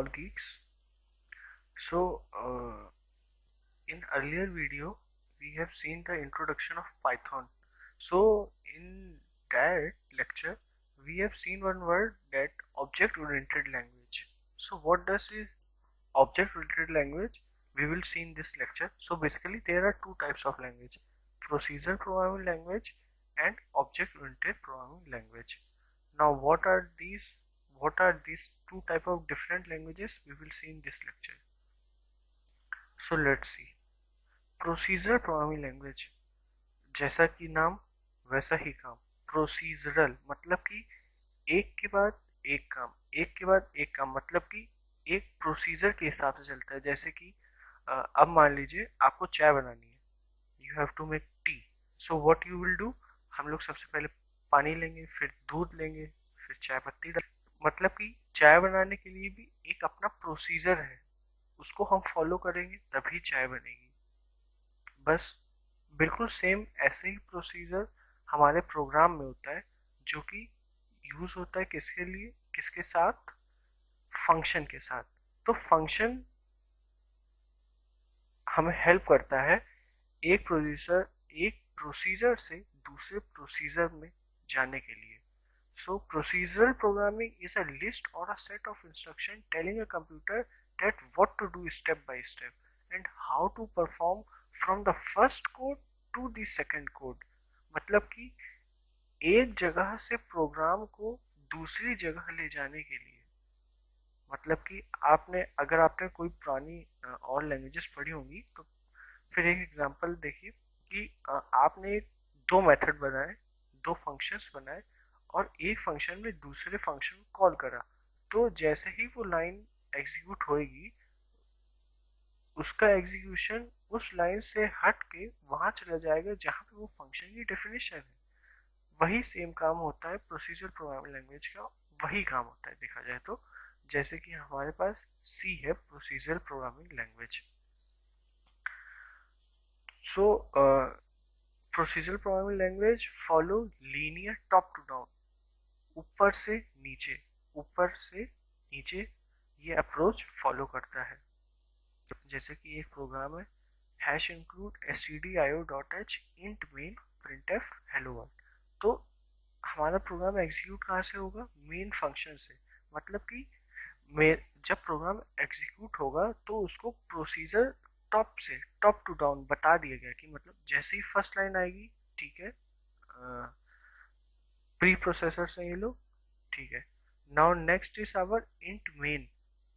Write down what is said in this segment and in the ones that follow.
geeks. In earlier video, we have seen the introduction of Python. So, in that lecture, we have seen one word, that object-oriented language. So, what does this object-oriented language? We will see in this lecture. So, basically, there are two types of language: procedural programming language and object-oriented programming language. Now, what are these? What are these two type of different languages? We will see in this lecture. So let's see. Procedural programming language, जैसा कि नाम वैसा ही काम. Procedural मतलब कि एक के बाद एक काम, एक के बाद एक काम, मतलब कि एक प्रोसीजर के हिसाब से चलता है. जैसे कि अब मान लीजिए आपको चाय बनानी है, you have to make tea. So what you will do, हम लोग सबसे पहले पानी लेंगे, फिर दूध लेंगे, फिर चाय पत्ती डाल. मतलब कि चाय बनाने के लिए भी एक अपना प्रोसीजर है, उसको हम फॉलो करेंगे तभी चाय बनेगी. बस बिल्कुल सेम ऐसे ही प्रोसीजर हमारे प्रोग्राम में होता है, जो कि यूज होता है किसके लिए, किसके साथ, फंक्शन के साथ. तो फंक्शन हमें हेल्प करता है एक प्रोसीजर से दूसरे प्रोसीजर में जाने के लिए. So procedural programming is a list or a set of instructions telling a computer that what to do step by step and how to perform from the first code to the second code. मतलब कि एक जगह से programme को दूसरी जगह ले जाने के लिए. मतलब कि अगर आपने कोई पुरानी और लैंग्वेजेस पढ़ी होंगी तो फिर एक एग्जांपल देखिए कि आपने दो मेथड बनाए, दो फंक्शंस बनाए और एक फंक्शन में दूसरे फंक्शन को कॉल करा. तो जैसे ही वो लाइन एग्जीक्यूट होएगी, उसका एग्जीक्यूशन उस लाइन से हट के वहां चला जाएगा जहां पे वो फंक्शन की डेफिनेशन है. वही सेम काम होता है प्रोसीजरल प्रोग्रामिंग लैंग्वेज का, वही काम होता है देखा जाए तो. जैसे कि हमारे पास सी है, procedural programming language. So procedural programming language follow linear top to down, ऊपर से नीचे ये अप्रोच फॉलो करता है. जैसे कि एक प्रोग्राम है hash include stdio.h int main printf hello world. तो हमारा प्रोग्राम एग्जीक्यूट कहाँ से होगा, मेन फंक्शन से. मतलब कि जब प्रोग्राम एग्जीक्यूट होगा तो उसको प्रोसीजर टॉप टू डाउन बता दिया गया कि मतलब जैसे ही फर्स्ट लाइन आएगी, ठीक है, प्री प्रोसेसर से ये लो, ठीक है. Now next is our int main.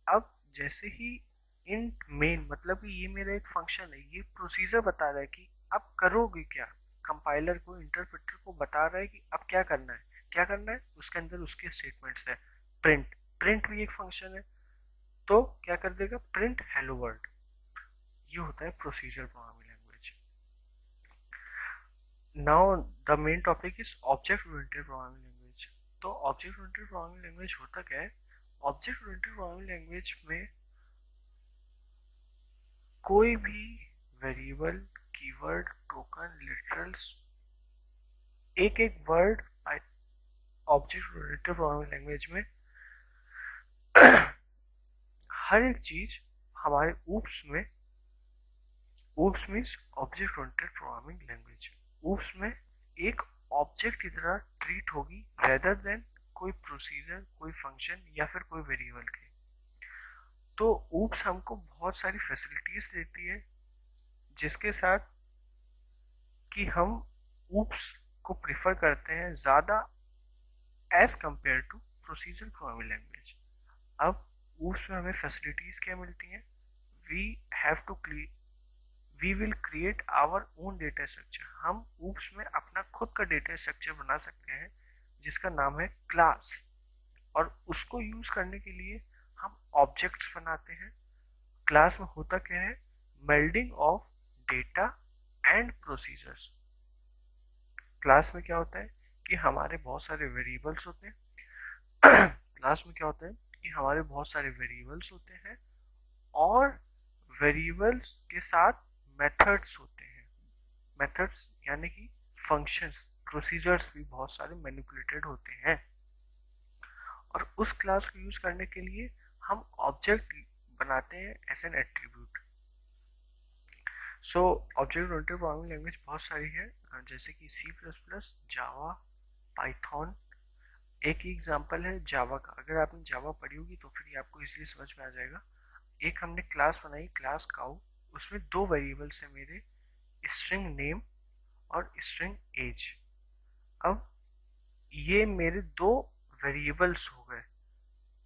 अब जैसे ही इंट मेन मतलब कि ये मेरा एक फंक्शन है, ये प्रोसीजर बता रहा है कि अब करोगे क्या. कंपाइलर को, इंटरप्रेटर को बता रहा है कि अब क्या करना है. उसके अंदर उसके स्टेटमेंट्स है. प्रिंट भी एक फंक्शन है, तो क्या कर देगा, प्रिंट हेलो वर्ल्ड. ये होता है procedure programming language. Now the main topic is object oriented programming language. तो ऑब्जेक्ट ओरिएंटेड प्रोग्रामिंग लैंग्वेज होता क्या है. ऑब्जेक्ट ओरिएंटेड प्रोग्रामिंग लैंग्वेज में कोई भी वेरिएबल, कीवर्ड, टोकन, लिटरल्स, एक word object oriented programming language में हर एक चीज हमारे oops means object oriented programming language. Oops में एक ऑब्जेक्ट की तरह ट्रीट होगी रेदर देन कोई प्रोसीजर, कोई फंक्शन या फिर कोई वेरिएबल के. तो ऊप्स हमको बहुत सारी फैसिलिटीज देती है, जिसके साथ कि हम ऊप्स को प्रिफर करते हैं ज़्यादा as compare to procedural programming language. अब ऊप्स में हमें फैसिलिटीज क्या मिलती हैं. We will create our own data structure. हम ऊप्स में अपना खुद का डेटा स्ट्रक्चर बना सकते हैं जिसका नाम है क्लास, और उसको यूज करने के लिए हम ऑब्जेक्ट्स बनाते हैं. क्लास में होता क्या है, melding of data and procedures. Class में क्या होता है कि हमारे बहुत सारे वेरिएबल्स होते हैं. क्लास में क्या होता है कि हमारे बहुत सारे वेरिएबल्स होते हैं और वेरिएबल्स के साथ मेथड्स होते हैं. मेथड्स यानी कि फंक्शंस, प्रोसीजर्स भी बहुत सारे मैनिपुलेटेड होते हैं. और उस क्लास को यूज करने के लिए हम ऑब्जेक्ट बनाते हैं as an attribute. So object oriented programming language बहुत सारी है, जैसे कि C plus plus, Java, Python. एक ही एग्जांपल है जावा का, अगर आपने जावा पढ़ी होगी तो फिर ये आपको इसलिए समझ में आ जाएगा। एक हमने क्लास बनाई, क्लास काउ, उसमें दो वेरिएबल्स है मेरे, स्ट्रिंग नेम और स्ट्रिंग एज। अब ये मेरे दो वेरिएबल्स हो गए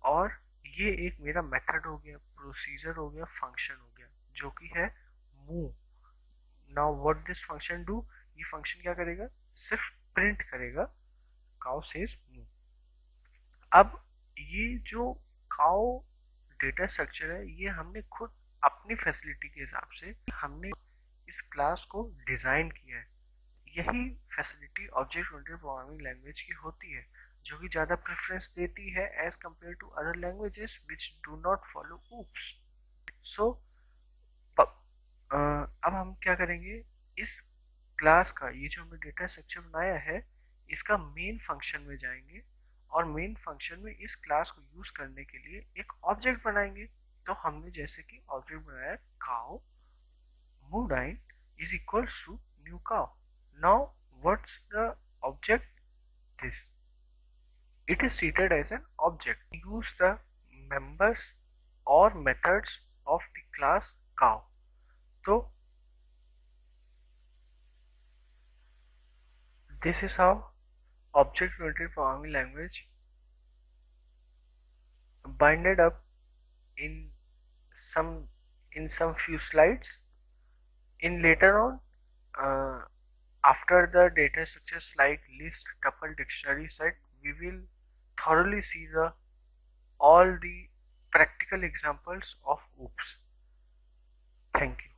और ये एक मेरा मेथड हो गया, प्रोसीजर हो गया, फंक्शन हो गया, जो कि है move. Now what this function do, ये फंक्शन क्या करेगा, सिर्फ प्रिंट करेगा काउ सेज मूव। अब ये जो काउ डेटा स्ट्रक्चर है, ये हमने खुद अपनी फैसिलिटी के हिसाब से हमने इस क्लास को डिजाइन किया है। यही facility object oriented programming language की होती है, जो कि ज़्यादा प्रेफरेंस देती है as compare to other languages which do not follow OOPs. So अब हम क्या करेंगे, इस क्लास का ये जो हमने डेटा स्ट्रक्चर बनाया है, इसका मेन फंक्शन में जाएंगे और मेन फंक्शन में इस क्लास को यूज करने के लिए एक ऑब्जेक्ट बनाएंगे। तो हमने जैसे कि ऑब्जेक्ट बनाया cow मूडाइन is equals to new cow. Now what's the object? This, it is treated as an object. Use the members or methods of the class cow. So this is how object oriented programming language binded up in some few slides. In later on, after the data structures like list, tuple, dictionary set, we will thoroughly see the all the practical examples of OOPS. Thank you.